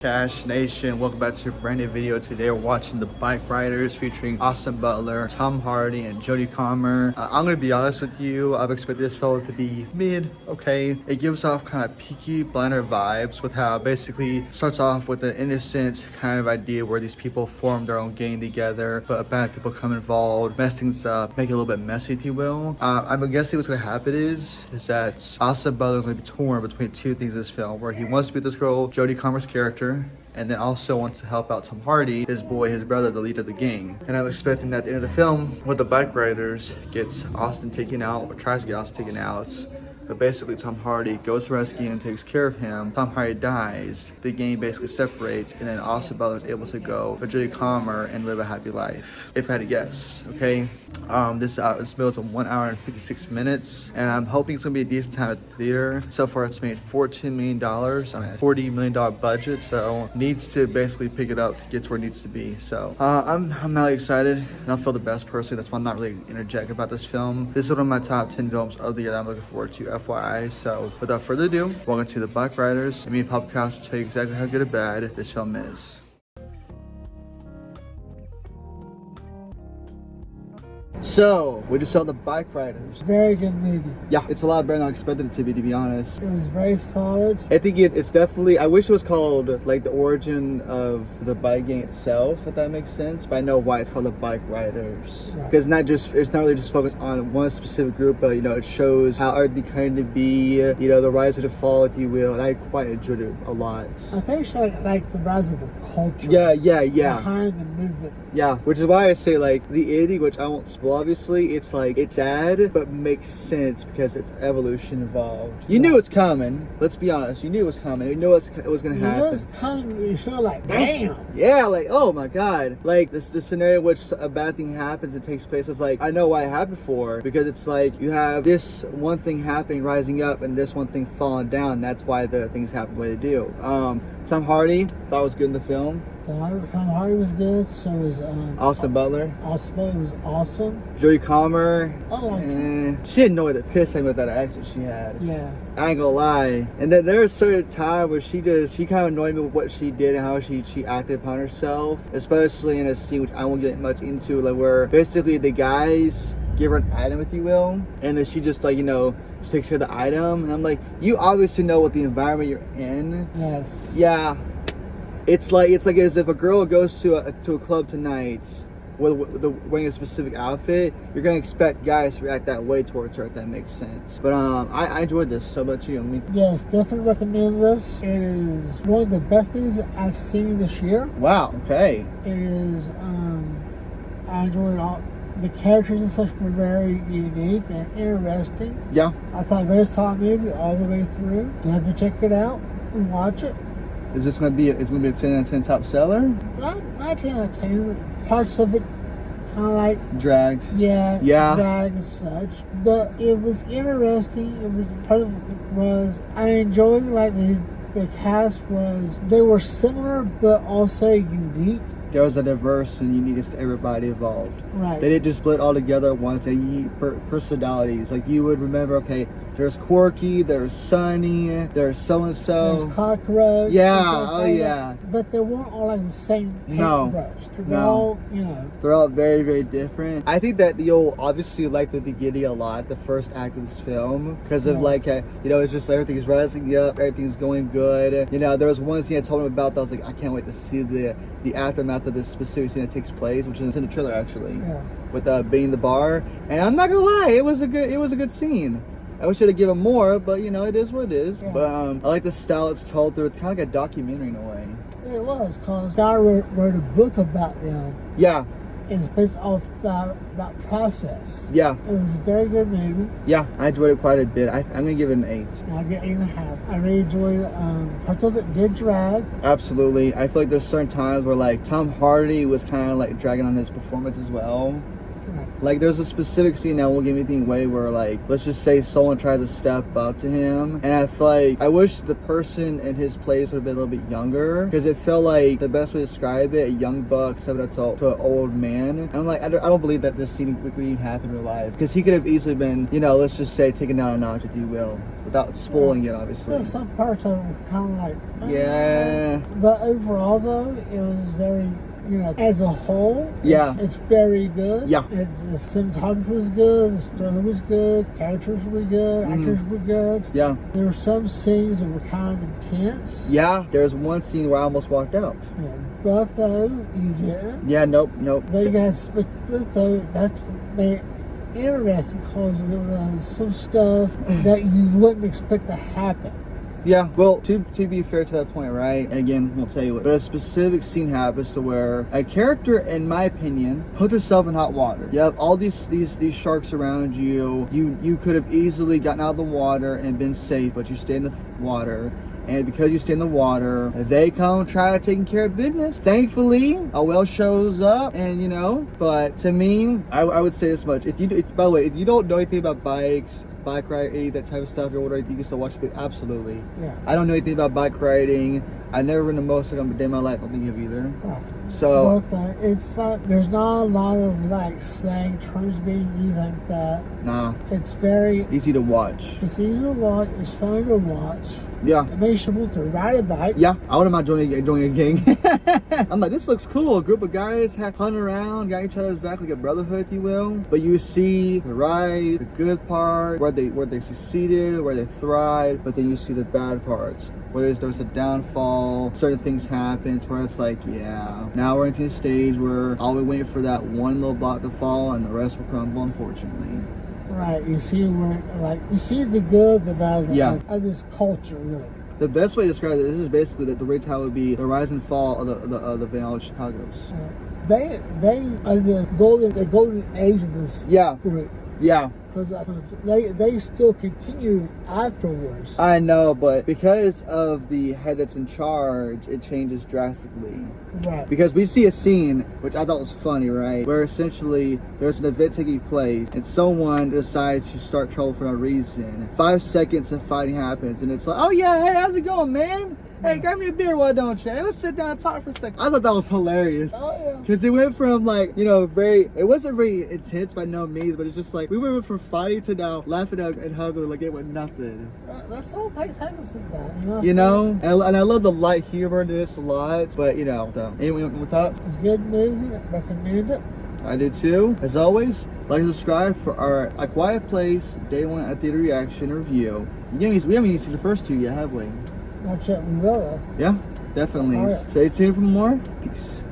Cash Nation, welcome back to a brand new video. Today we're watching the Bikeriders featuring Austin Butler, Tom Hardy, and Jodie Comer. I'm gonna be honest with you, I've expected this fellow to be mid, okay. It gives off kind of Peaky Blinders vibes with how it basically starts off with an innocent kind of idea where these people form their own gang together, but bad people come involved, mess things up, make it a little bit messy, if you will. I'm guessing what's gonna happen is that Austin Butler's gonna be torn between two things in this film, where he wants to be this girl, Jodie Comer's character, and then also wants to help out Tom Hardy, his brother, the leader of the gang. And I'm expecting that at the end of the film, when the Bikeriders gets Austin taken out, or tries to get Austin taken out, but basically Tom Hardy goes to rescue him, takes care of him, Tom Hardy dies, the gang basically separates, and then Austin Butler is able to go with Jodie Comer and live a happy life. If I had to guess, okay? This is built in 1 hour and 56 minutes, and I'm hoping it's gonna be a decent time at the theater. So far it's made $14 million on a $40 million budget, so needs to basically pick it up to get to where it needs to be. So I'm not excited. I don't feel the best personally, that's why I'm not really energetic about this film. This is one of my top 10 films of the year that I'm looking forward to, FYI. So without further ado, welcome to the Bikeriders, and me and Pop Couch will tell you exactly how good or bad this film is. So, we just saw the Bikeriders. Very good movie. Yeah, it's a lot better than I expected it to be honest. It was very solid. I think it's definitely, I wish it was called like the origin of the bike gang itself, if that makes sense. But I know why it's called the Bikeriders. Because it's not really just focused on one specific group, but you know, it shows how everything kind of be, you know, the rise and the fall, if you will. And I quite enjoyed it a lot. I think it's like the rise of the culture. Yeah. Behind the movement. Yeah, which is why I say like the indie, which I won't spoil obviously, it's like, it's sad, but makes sense because it's evolution involved. You knew it's coming, let's be honest, you knew it was coming, you knew it was gonna happen. You know it's coming, you feel like, damn! Yeah, like, oh my god. Like, this scenario in which a bad thing happens and takes place, it's like, I know why it happened for, because it's like, you have this one thing happening, rising up, and this one thing falling down, and that's why the things happen the way they do. Tom Hardy, thought was good in the film. Tom Hardy was good, so was Austin Butler. Austin Butler was awesome. Jodie Comer, she didn't know what the piss with that accent she had. Yeah. I ain't gonna lie. And then there was a certain time where she kind of annoyed me with what she did and how she acted upon herself, especially in a scene which I won't get much into, like where basically the guys give her an item, if you will, and then she just like, you know, she takes care of the item, and I'm like, you obviously know what the environment you're in. Yes. Yeah. It's like as if a girl goes to a club tonight wearing a specific outfit, you're gonna expect guys to react that way towards her, if that makes sense. But I enjoyed this. So about you? Yes, definitely recommend this. It is one of the best movies I've seen this year. Wow. Okay. It is. I enjoyed all. The characters and such were very unique and interesting. Yeah. I thought very solid movie all the way through. Definitely check it out and watch it. Is this gonna be a 10 out of 10 top seller? Not 10 out of 10. Parts of it kind of like dragged. Yeah. Dragged and such. But it was interesting. It was part of it was I enjoyed like the cast was, they were similar but also unique. There was a diverse and uniqueness to everybody involved. Right. They didn't just split all together at once. They unique personalities. Like you would remember, okay, there's Quirky, there's Sunny, there's so-and-so. There's Cockroach. Yeah, oh yeah. But they weren't all like the same paintbrush. They're all, you know. They're all very, very different. I think that you'll obviously like the beginning a lot, the first act of this film, because of like, you know, it's just everything's rising up, everything's going good. You know, there was one scene I told him about that I was like, I can't wait to see the aftermath of this specific scene that takes place, which is in the trailer actually, with being in the bar. And I'm not gonna lie, it was a good scene. I wish I'd have given more, but you know, it is what it is. But I like the style it's told through. It's kind of like a documentary in a way. It was, because I wrote a book about them. Yeah. It's based off that process. Yeah. It was a very good movie. Yeah, I enjoyed it quite a bit. I'm gonna give it an 8. I'll get 8.5. I really enjoyed it. Parts of it did drag. Absolutely. I feel like there's certain times where like Tom Hardy was kind of like dragging on his performance as well. Right. Like, there's a specific scene that won't give anything away where, like, let's just say someone tries to step up to him, and I feel like I wish the person in his place would have been a little bit younger, because it felt like the best way to describe it, a young buck stepping up to an old man. And I'm like, I don't believe that this scene would even happen in real life, because he could have easily been, you know, let's just say taken down a notch, if you will, without spoiling it, obviously. There's some parts of it were kind of like, Yeah. But overall, though, it was very, you know, as a whole, Yeah. it's very good. Yeah. The cinematography was good, the story was good, characters were good, actors were good. Yeah. There were some scenes that were kind of intense. Yeah. There's one scene where I almost walked out. Yeah. But though, you didn't. Yeah, nope. But you guys, but though, that made it interesting because there was some stuff that you wouldn't expect to happen. Yeah, well, to be fair to that point, right? And again, I'll tell you what, but a specific scene happens to where a character, in my opinion, puts herself in hot water. You have all these sharks around you. You could have easily gotten out of the water and been safe, but you stay in the water. And because you stay in the water, they come try to take care of business. Thankfully, a whale shows up, and you know. But to me, I would say this much: by the way, if you don't know anything about bikes, bike riding, that type of stuff, you're wondering, you can still watch it. Absolutely. Yeah. I don't know anything about bike riding. I've never ridden a motorcycle a day in my life. I don't think you have either. Right. So But it's not. There's not a lot of like slang terms being used like that. nah, It's very. easy to watch. It's easy to watch. It's fun to watch. Yeah. It makes you want to ride a bike. Yeah, I wouldn't mind joining a gang. I'm like, this looks cool. A group of guys hunting around, got each other's back like a brotherhood, if you will. But you see the rise, the good part, where they succeeded, where they thrived. But then you see the bad parts, where there's a downfall, certain things happen, where it's like, yeah, now we're into a stage where all we wait for that one little block to fall, and the rest will crumble, unfortunately. Right. You see where, like, you see the good, the bad, of this culture, really. The best way to describe it, this is basically the retell would be the rise and fall of the vanilla Chicago's. They are the golden age of this group. Yeah. Because they still continue afterwards. I know, but because of the head that's in charge, it changes drastically. Right. Because we see a scene, which I thought was funny, right? Where essentially there's an event taking place and someone decides to start trouble for no reason. 5 seconds of fighting happens and it's like, oh yeah, hey, how's it going, man? Hey, grab me a beer, why don't you? Hey, let's sit down and talk for a second. I thought that was hilarious. Oh, yeah. Because it went from like, you know, it wasn't very intense by no means, but it's just like, we went from fighting to now laughing and hugging like it was nothing. That's how fights happen sometimes, you know? And I love the light humor in this a lot, but you know, so. Anyone with thoughts? It's a good movie, I recommend it. I do too. As always, like and subscribe for our A Quiet Place Day 1 at Theater Reaction review. We haven't even seen the first two yet, have we? Not yet, we will though. Yeah, definitely. Oh, yeah. Stay tuned for more. Peace.